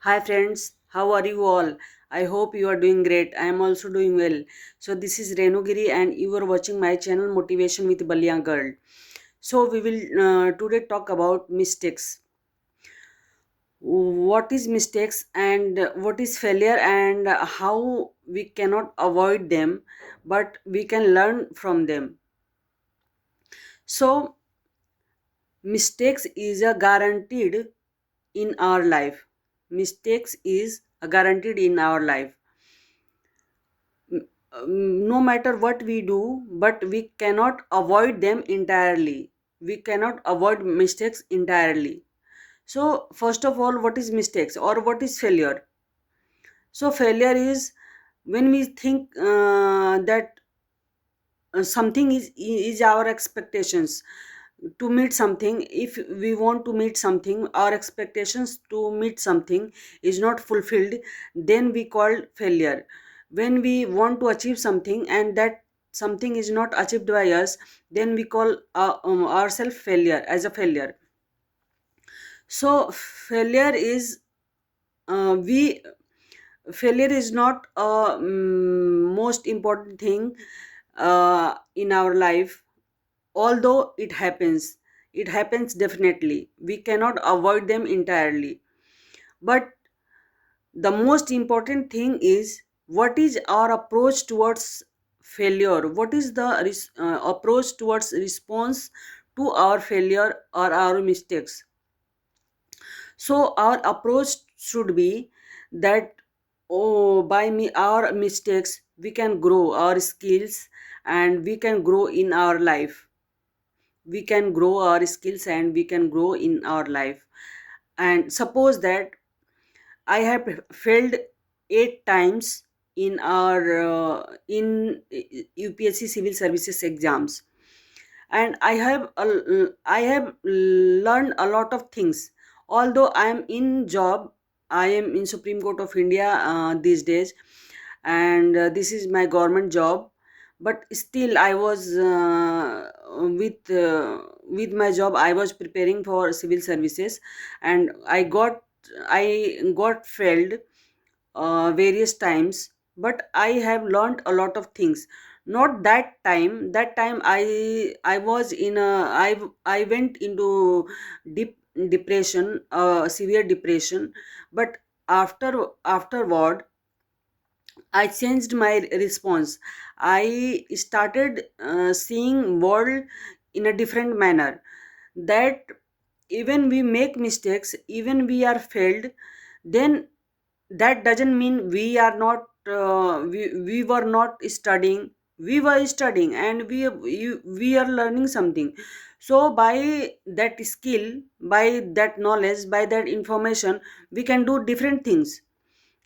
Hi friends, how are you all? I hope you are doing great. I am also doing well. So this is Renugiri and you are watching my channel Motivation with Balya Girl. So we will today talk about mistakes. What is mistakes and what is failure and how we cannot avoid them but we can learn from them. So mistakes is a guaranteed in our life. Mistakes is a guaranteed in our life no matter what we do, but we cannot avoid them entirely. We cannot avoid mistakes entirely. So first of all, what is mistakes or what is failure? So failure is when we think that something is our expectations to meet something. If we want to meet something, our expectations to meet something is not fulfilled, then we call failure. When we want to achieve something and that something is not achieved by us, then we call ourselves failure as a failure. So we failure is not a most important thing in our life. Although it happens definitely, we cannot avoid them entirely, but the most important thing is what is our approach towards failure, what is the approach towards response to our failure or our mistakes. So our approach should be that, oh, by our mistakes we can grow our skills and we can grow in our life. We can grow our skills and we can grow in our life. And suppose that I have failed 8 times in our UPSC civil services exams, and I have learned a lot of things. Although I am in job, I am in Supreme Court of India these days, and this is my government job. But still I was with my job I was preparing for civil services, and I got failed various times, but I have learned a lot of things. Not that time I was in a I went into deep depression, severe depression. But afterward I changed my response. I started seeing world in a different manner. That even we make mistakes, even we are failed, then that doesn't mean we were not studying. We were studying and we are learning something. So by that skill, by that knowledge, by that information, we can do different things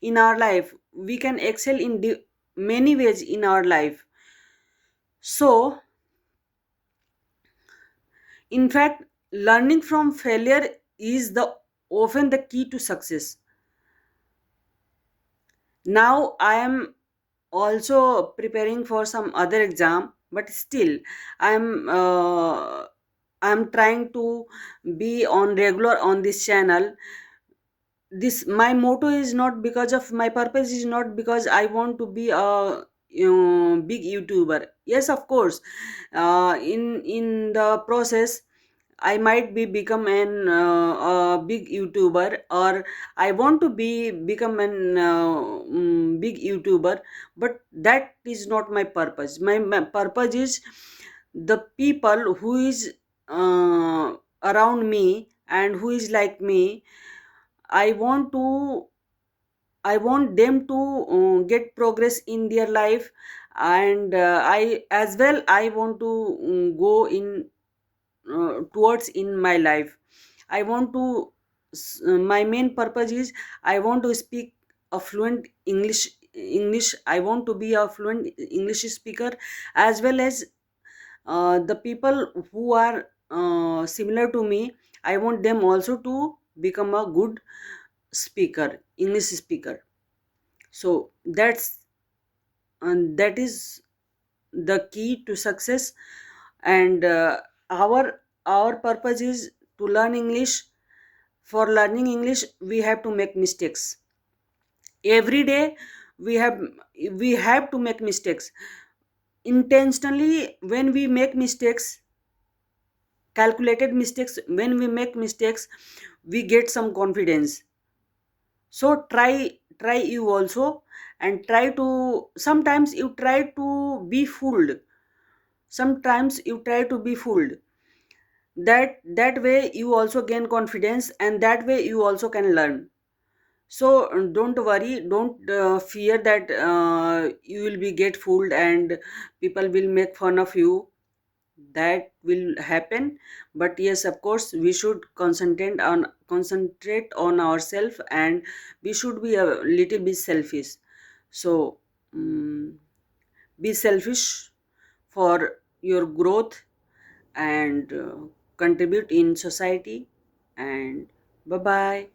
in our life. We can excel in many ways in our life. So in fact, learning from failure is the often the key to success. Now I am also preparing for some other exam, but still i'm I'm trying to be on regular on this channel. This my motto is not because of my purpose is not because I want to be a big YouTuber. Yes, of course, in the process I might be become a big YouTuber, or I want to become an big YouTuber, but that is not my purpose. My purpose is the people who is around me and who is like me. I want to I want them to get progress in their life, and I as well I want to go in towards in my life. I want to my main purpose is I want to speak a fluent English. I want to be a fluent English speaker, as well as the people who are similar to me. I want them also to become a good speaker, English speaker. So that is the key to success. And our purpose is to learn English For learning English, we have to make mistakes every day. We have we have to make mistakes intentionally. When we make mistakes, calculated mistakes, when we make mistakes, we get some confidence. So try you also, and try to, sometimes you try to be fooled, sometimes you try to be fooled. That way you also gain confidence, and that way you also can learn. So don't worry, don't fear that you will be get fooled and people will make fun of you. That will happen. But yes, of course, we should concentrate on ourselves, and we should be a little bit selfish. So um, be selfish for your growth, and contribute in society. And bye bye.